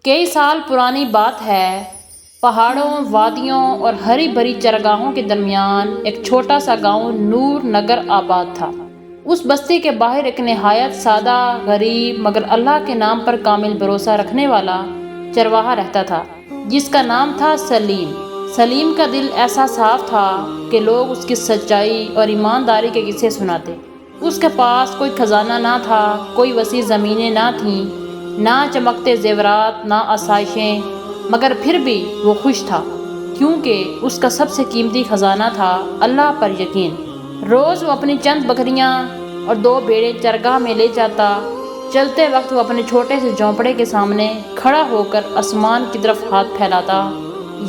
کئی سال پرانی بات ہے، پہاڑوں، وادیوں اور ہری بھری چراگاہوں کے درمیان ایک چھوٹا سا گاؤں نور نگر آباد تھا۔ اس بستی کے باہر ایک نہایت سادہ، غریب مگر اللہ کے نام پر کامل بھروسہ رکھنے والا چرواہا رہتا تھا، جس کا نام تھا سلیم۔ سلیم کا دل ایسا صاف تھا کہ لوگ اس کی سچائی اور ایمانداری کے قصے سناتے۔ اس کے پاس کوئی خزانہ نہ تھا، کوئی وسیع زمینیں نہ تھیں، نہ چمکتے زیورات، نہ آسائشیں، مگر پھر بھی وہ خوش تھا، کیونکہ اس کا سب سے قیمتی خزانہ تھا اللہ پر یقین۔ روز وہ اپنی چند بکریاں اور 2 بھیڑیں چرگاہ میں لے جاتا۔ چلتے وقت وہ اپنے چھوٹے سے جھونپڑے کے سامنے کھڑا ہو کر آسمان کی طرف ہاتھ پھیلاتا۔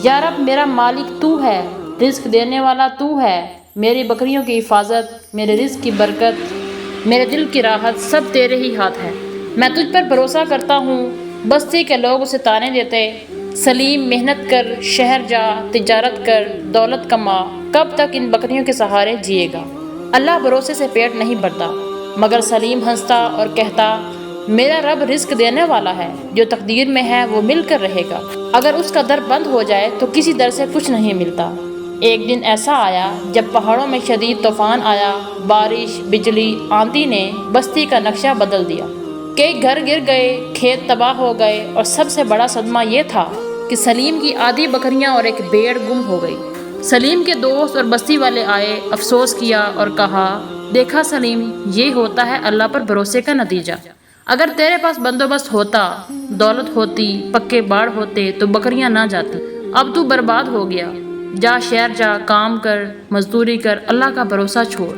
یا رب، میرا مالک تو ہے، رزق دینے والا تو ہے، میری بکریوں کی حفاظت، میرے رزق کی برکت، میرے دل کی راحت سب تیرے ہی ہاتھ ہے، میں تجھ پر بھروسہ کرتا ہوں۔ بستی کے لوگ اسے طعنے دیتے، سلیم محنت کر، شہر جا، تجارت کر، دولت کما، کب تک ان بکریوں کے سہارے جیے گا؟ اللہ بھروسے سے پیٹ نہیں بھرتا۔ مگر سلیم ہنستا اور کہتا، میرا رب رزق دینے والا ہے، جو تقدیر میں ہے وہ مل کر رہے گا، اگر اس کا در بند ہو جائے تو کسی در سے کچھ نہیں ملتا۔ ایک دن ایسا آیا جب پہاڑوں میں شدید طوفان آیا، بارش، بجلی، آندھی نے بستی کا نقشہ بدل دیا۔ کئی گھر گر گئے، کھیت تباہ ہو گئے، اور سب سے بڑا صدمہ یہ تھا کہ سلیم کی آدھی بکریاں اور ایک بھیڑ گم ہو گئی۔ سلیم کے دوست اور بستی والے آئے، افسوس کیا اور کہا، دیکھا سلیم، یہ ہوتا ہے اللہ پر بھروسے کا نتیجہ۔ اگر تیرے پاس بندوبست ہوتا، دولت ہوتی، پکے باڑ ہوتے تو بکریاں نہ جاتی۔ اب تو برباد ہو گیا، جا شہر جا، کام کر، مزدوری کر، اللہ کا بھروسہ چھوڑ۔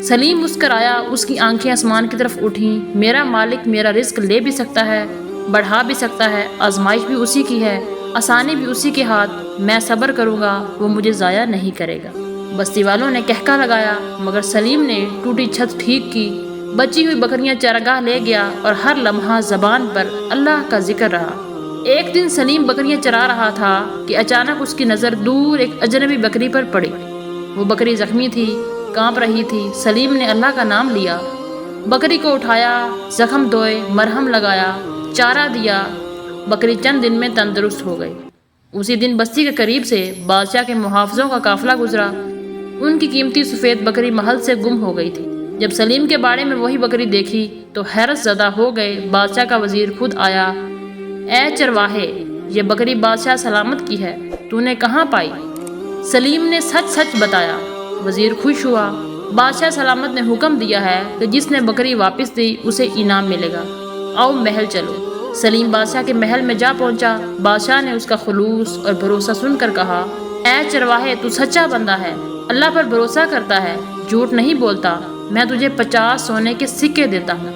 سلیم مسکرایا، اس کی آنکھیں آسمان کی طرف اٹھیں۔ میرا مالک میرا رزق لے بھی سکتا ہے، بڑھا بھی سکتا ہے، آزمائش بھی اسی کی ہے، آسانی بھی اسی کے ہاتھ، میں صبر کروں گا، وہ مجھے ضائع نہیں کرے گا۔ بستی والوں نے کہکا لگایا، مگر سلیم نے ٹوٹی چھت ٹھیک کی، بچی ہوئی بکریاں چراگاہ لے گیا، اور ہر لمحہ زبان پر اللہ کا ذکر رہا۔ ایک دن سلیم بکریاں چرا رہا تھا کہ اچانک اس کی نظر دور ایک اجنبی بکری پر پڑی۔ وہ بکری زخمی تھی، کانپ رہی تھی۔ سلیم نے اللہ کا نام لیا، بکری کو اٹھایا، زخم دھوئے، مرہم لگایا، چارہ دیا، بکری چند دن میں تندرست ہو گئی۔ اسی دن بستی کے قریب سے بادشاہ کے محافظوں کا قافلہ گزرا۔ ان کی قیمتی سفید بکری محل سے گم ہو گئی تھی۔ جب سلیم کے باڑے میں وہی بکری دیکھی تو حیرت زدہ ہو گئے۔ بادشاہ کا وزیر خود آیا۔ اے چرواہے، یہ بکری بادشاہ سلامت کی ہے، تو نے کہاں پائی؟ سلیم نے سچ سچ بتایا۔ وزیر خوش ہوا۔ بادشاہ سلامت نے حکم دیا ہے کہ جس نے بکری واپس دی اسے انعام ملے گا، آؤ محل چلو۔ سلیم بادشاہ کے محل میں جا پہنچا۔ بادشاہ نے اس کا خلوص اور بھروسہ سن کر کہا، اے چرواہے، تو سچا بندہ ہے، اللہ پر بھروسہ کرتا ہے، جھوٹ نہیں بولتا، میں تجھے 50 سونے کے سکے دیتا ہوں،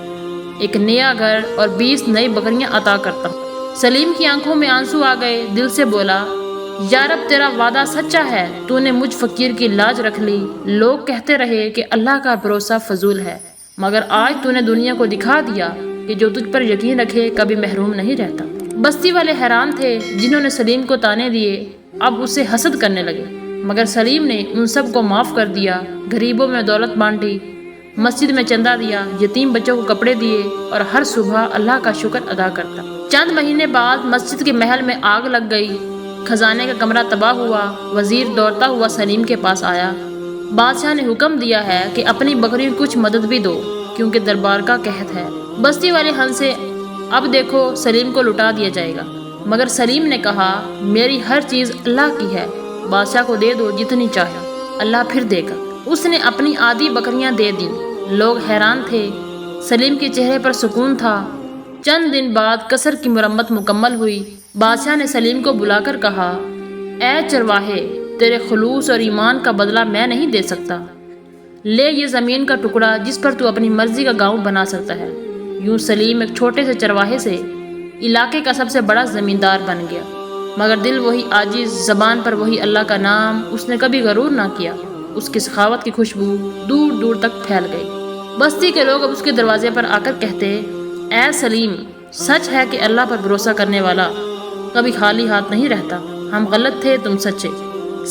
ایک نیا گھر اور 20 نئی بکریاں عطا کرتا ہوں۔ سلیم کی آنکھوں میں آنسو آ گئے، دل سے بولا، یا رب، تیرا وعدہ سچا ہے، تو نے مجھ فقیر کی لاج رکھ لی۔ لوگ کہتے رہے کہ اللہ کا بھروسہ فضول ہے، مگر آج تو نے دنیا کو دکھا دیا کہ جو تجھ پر یقین رکھے کبھی محروم نہیں رہتا۔ بستی والے حیران تھے، جنہوں نے سلیم کو طعنے دیے اب اسے حسد کرنے لگے، مگر سلیم نے ان سب کو معاف کر دیا، غریبوں میں دولت بانٹی، مسجد میں چندہ دیا، یتیم بچوں کو کپڑے دیے، اور ہر صبح اللہ کا شکر ادا کرتا۔ چند مہینے بعد مسجد کے محل میں آگ لگ گئی، خزانے کا کمرہ تباہ ہوا۔ وزیر دوڑتا ہوا سلیم کے پاس آیا۔ بادشاہ نے حکم دیا ہے کہ اپنی بکریوں کی کچھ مدد بھی دو، کیونکہ دربار کا قحط ہے۔ بستی والے ہنسے، اب دیکھو سلیم کو لٹا دیا جائے گا، مگر سلیم نے کہا، میری ہر چیز اللہ کی ہے، بادشاہ کو دے دو جتنی چاہے، اللہ پھر دے گا۔ اس نے اپنی آدھی بکریاں دے دیں۔ لوگ حیران تھے، سلیم کے چہرے پر سکون تھا۔ چند دن بعد قصر کی مرمت مکمل ہوئی۔ بادشاہ نے سلیم کو بلا کر کہا، اے چرواہے، تیرے خلوص اور ایمان کا بدلہ میں نہیں دے سکتا، لے یہ زمین کا ٹکڑا جس پر تو اپنی مرضی کا گاؤں بنا سکتا ہے۔ یوں سلیم ایک چھوٹے سے چرواہے سے علاقے کا سب سے بڑا زمیندار بن گیا، مگر دل وہی عاجز، زبان پر وہی اللہ کا نام۔ اس نے کبھی غرور نہ کیا۔ اس کی سخاوت کی خوشبو دور دور تک پھیل گئی۔ بستی کے لوگ اب اس کے دروازے پر آ کر کہتے، اے سلیم، سچ ہے کہ اللہ پر بھروسہ کرنے والا کبھی خالی ہاتھ نہیں رہتا، ہم غلط تھے، تم سچے۔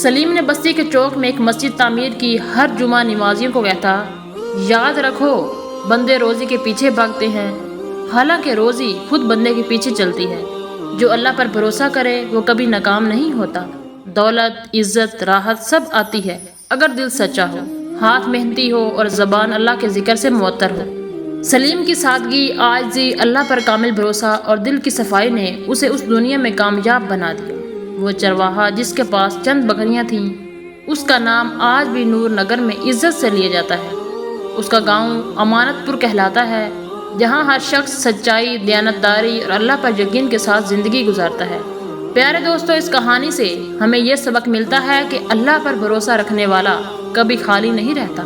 سلیم نے بستی کے چوک میں ایک مسجد تعمیر کی۔ ہر جمعہ نمازیوں کو کہتا، یاد رکھو، بندے روزی کے پیچھے بھاگتے ہیں، حالانکہ روزی خود بندے کے پیچھے چلتی ہے۔ جو اللہ پر بھروسہ کرے وہ کبھی ناکام نہیں ہوتا۔ دولت، عزت، راحت سب آتی ہے اگر دل سچا ہو، ہاتھ محنتی ہو اور زبان اللہ کے ذکر سے معطر ہو۔ سلیم کی سادگی، عاجزی، اللہ پر کامل بھروسہ اور دل کی صفائی نے اسے اس دنیا میں کامیاب بنا دیا۔ وہ چرواہا جس کے پاس چند بکریاں تھیں، اس کا نام آج بھی نور نگر میں عزت سے لیا جاتا ہے۔ اس کا گاؤں امانت پور کہلاتا ہے، جہاں ہر شخص سچائی، دیانتداری اور اللہ پر یقین کے ساتھ زندگی گزارتا ہے۔ پیارے دوستو، اس کہانی سے ہمیں یہ سبق ملتا ہے کہ اللہ پر بھروسہ رکھنے والا کبھی خالی نہیں رہتا۔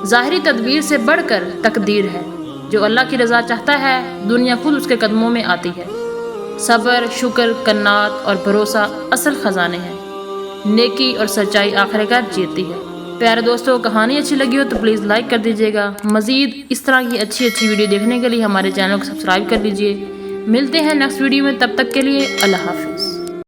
ظاہری تدبیر سے بڑھ کر تقدیر ہے۔ جو اللہ کی رضا چاہتا ہے، دنیا خود اس کے قدموں میں آتی ہے۔ صبر، شکر، قناعت اور بھروسہ اصل خزانے ہیں۔ نیکی اور سچائی آخرکار جیتتی ہے۔ پیارے دوستو، کہانی اچھی لگی ہو تو پلیز لائک کر دیجیے گا۔ مزید اس طرح کی اچھی ویڈیو دیکھنے کے لیے ہمارے چینل کو سبسکرائب کر لیجیے۔ ملتے ہیں نیکسٹ ویڈیو میں، تب تک کے لیے اللہ حافظ۔